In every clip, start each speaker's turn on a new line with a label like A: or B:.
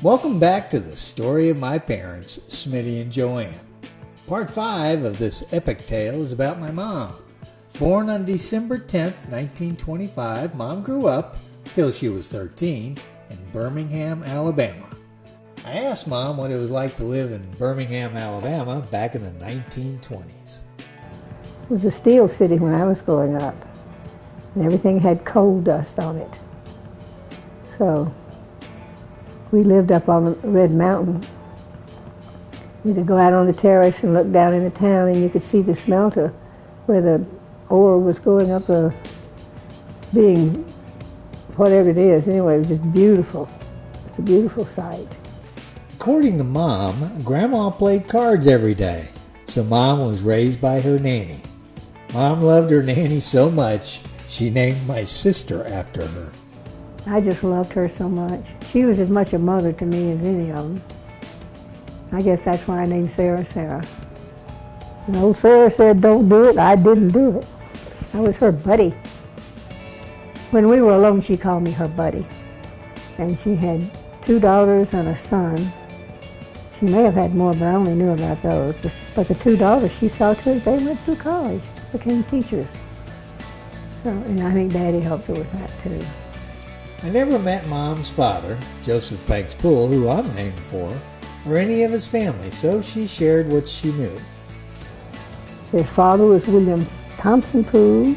A: Welcome back to the story of my parents, Smitty and Joann. Part 5 of this epic tale is about my mom. Born on December 10th, 1925, Mom grew up, till she was 13, in Birmingham, Alabama. I asked Mom what it was like to live in Birmingham, Alabama back in the 1920s.
B: It was a steel city when I was growing up, and everything had coal dust on it. So we lived up on the Red Mountain. We could go out on the terrace and look down in the town, and you could see the smelter where the ore was going up, being whatever it is. Anyway, it was just beautiful. It's a beautiful sight.
A: According to Mom, Grandma played cards every day, so Mom was raised by her nanny. Mom loved her nanny so much, she named my sister after her.
B: I just loved her so much. She was as much a mother to me as any of them. I guess that's why I named Sarah Sarah. And old Sarah said, "Don't do it." I didn't do it. I was her buddy. When we were alone, she called me her buddy. And she had 2 daughters and a son. She may have had more, but I only knew about those. But the 2 daughters she saw to it, they went through college, became teachers. So, and I think Daddy helped her with that too.
A: I never met Mom's father, Joseph Banks Poole, who I'm named for, or any of his family, so she shared what she knew.
B: His father was William Thompson Poole,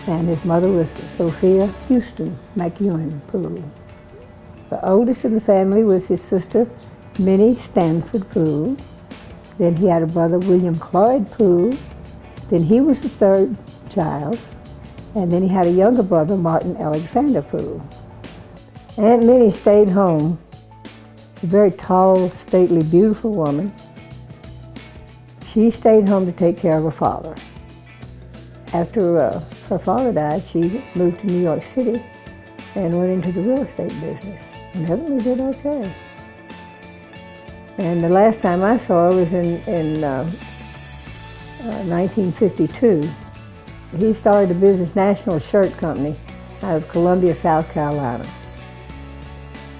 B: and his mother was Sophia Houston McEwen Poole. The oldest in the family was his sister, Minnie Stanford Poole. Then he had a brother, William Cloyd Poole. Then he was the 3rd child. And then he had a younger brother, Martin Alexander Poole. Aunt Minnie stayed home, a very tall, stately, beautiful woman. She stayed home to take care of her father. After her father died, she moved to New York City and went into the real estate business. And evidently did okay. And the last time I saw her was in 1952. He started a business, National Shirt Company, out of Columbia, South Carolina.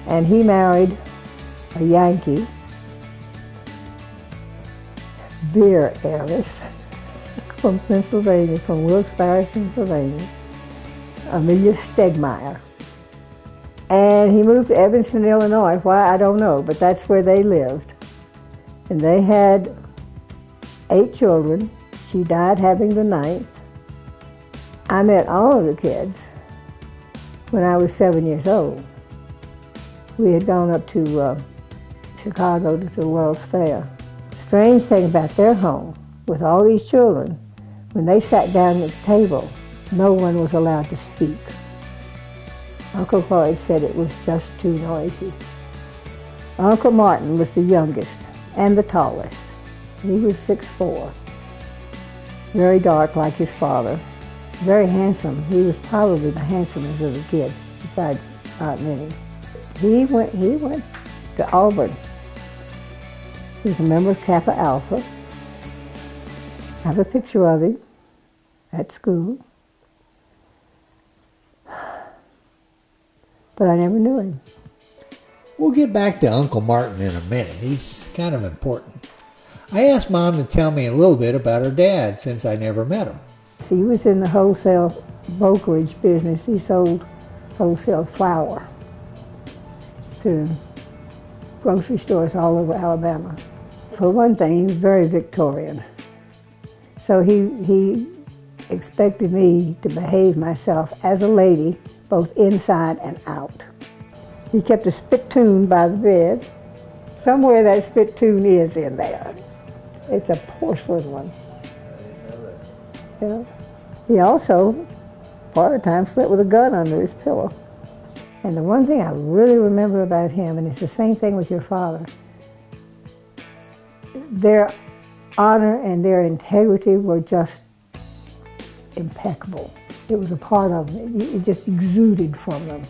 B: And he married a Yankee beer heiress from Pennsylvania, from Wilkes-Barre, Pennsylvania, Amelia Stegmeyer. And he moved to Evanston, Illinois. Why, I don't know, but that's where they lived. And they had 8 children. She died having the 9th. I met all of the kids when I was 7 years old. We had gone up to Chicago to the World's Fair. Strange thing about their home, with all these children, when they sat down at the table, no one was allowed to speak. Uncle Cloyd said it was just too noisy. Uncle Martin was the youngest and the tallest. He was 6'4", very dark like his father. Very handsome. He was probably the handsomest of the kids, besides Aunt Minnie. He went to Auburn. He was a member of Kappa Alpha. I have a picture of him at school. But I never knew him.
A: We'll get back to Uncle Martin in a minute. He's kind of important. I asked Mom to tell me a little bit about her dad, since I never met him.
B: He was in the wholesale brokerage business. He sold wholesale flour to grocery stores all over Alabama. For one thing, he was very Victorian. So he expected me to behave myself as a lady, both inside and out. He kept a spittoon by the bed. Somewhere that spittoon is in there. It's a porcelain one. You know? He also, part of the time, slept with a gun under his pillow. And the one thing I really remember about him, and it's the same thing with your father, their honor and their integrity were just impeccable. It was a part of them. It just exuded from them.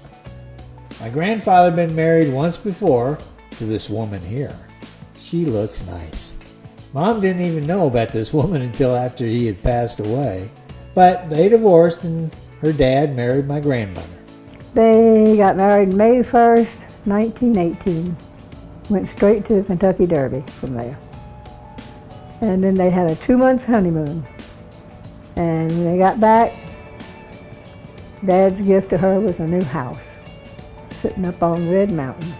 A: My grandfather had been married once before to this woman here. She looks nice. Mom didn't even know about this woman until after he had passed away, but they divorced and her dad married my grandmother.
B: They got married May 1st, 1918. Went straight to the Kentucky Derby from there. And then they had a 2-month honeymoon. And when they got back, Dad's gift to her was a new house, sitting up on Red Mountain.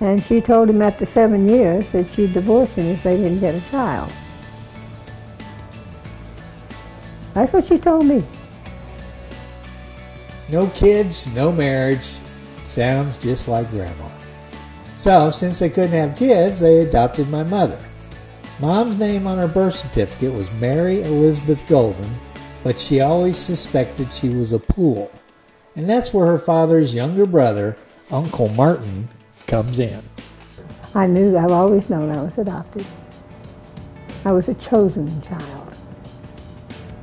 B: And she told him after 7 years that she'd divorce him if they didn't get a child. That's what she told me.
A: No kids, no marriage. Sounds just like Grandma. So, since they couldn't have kids, they adopted my mother. Mom's name on her birth certificate was Mary Elizabeth Golden, but she always suspected she was a Poole. And that's where her father's younger brother, Uncle Martin, comes in.
B: I've always known I was adopted. I was a chosen child.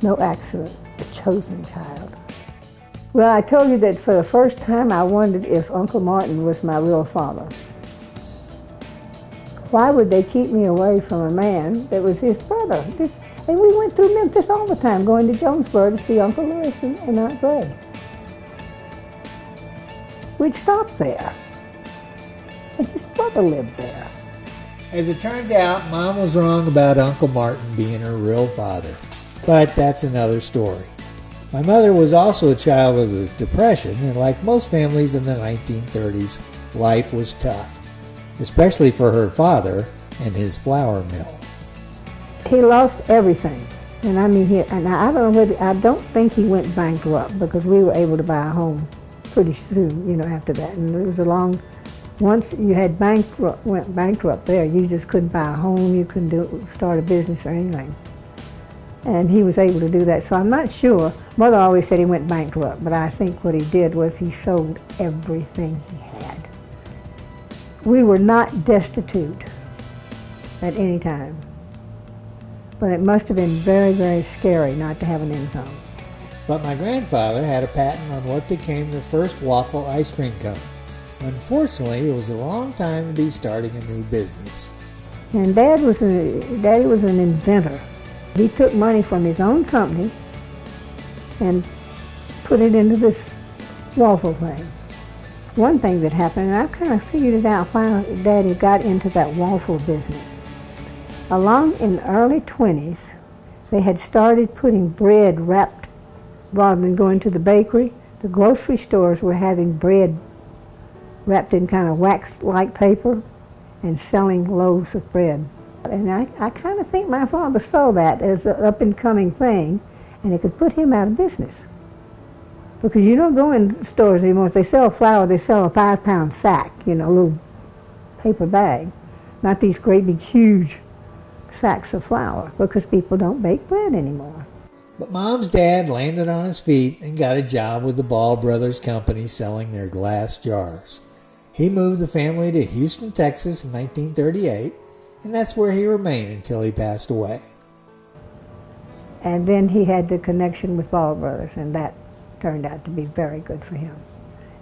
B: No accident, a chosen child. Well, I told you that for the first time I wondered if Uncle Martin was my real father. Why would they keep me away from a man that was his brother? And we went through Memphis all the time, going to Jonesboro to see Uncle Lewis and Aunt Gray. We'd stop there. And his brother lived there.
A: As it turns out, Mom was wrong about Uncle Martin being her real father. But that's another story. My mother was also a child of the Depression, and like most families in the 1930s, life was tough. Especially for her father and his flour mill.
B: He lost everything. And I mean, I don't think he went bankrupt, because we were able to buy a home pretty soon, after that. And it was once you had went bankrupt there, you just couldn't buy a home, you couldn't start a business or anything. And he was able to do that. So I'm not sure. Mother always said he went bankrupt, but I think what he did was he sold everything he had. We were not destitute at any time, but it must have been very, very scary not to have an income.
A: But my grandfather had a patent on what became the first waffle ice cream cone. Unfortunately, it was the wrong time to be starting a new business.
B: And Daddy was an inventor. He took money from his own company and put it into this waffle thing. One thing that happened, and I kind of figured it out why Daddy got into that waffle business. Along in the early 20s, they had started putting bread wrapped, rather than going to the bakery. The grocery stores were having bread wrapped in kind of wax-like paper and selling loaves of bread. And I kind of think my father saw that as an up-and-coming thing, and it could put him out of business. Because you don't go in stores anymore. If they sell flour, they sell a 5-pound sack, a little paper bag. Not these great big huge sacks of flour, because people don't bake bread anymore.
A: But Mom's dad landed on his feet and got a job with the Ball Brothers Company selling their glass jars. He moved the family to Houston, Texas in 1938, and that's where he remained until he passed away.
B: And then he had the connection with Ball Brothers, and that turned out to be very good for him.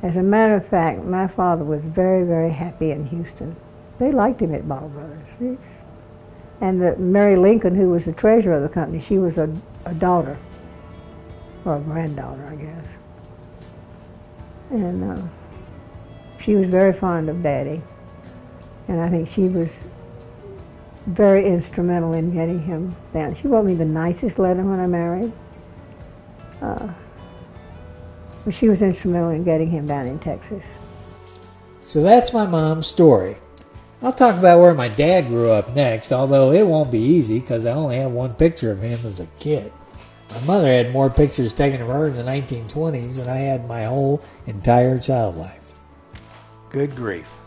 B: As a matter of fact, my father was very, very happy in Houston. They liked him at Ball Brothers. And Mary Lincoln, who was the treasurer of the company, she was a daughter, or a granddaughter, I guess. And she was very fond of Daddy. And I think she was very instrumental in getting him down. She wrote me the nicest letter when I married. But she was instrumental in getting him down in Texas.
A: So that's my mom's story. I'll talk about where my dad grew up next, although it won't be easy because I only have one picture of him as a kid. My mother had more pictures taken of her in the 1920s than I had my whole entire child life. Good grief.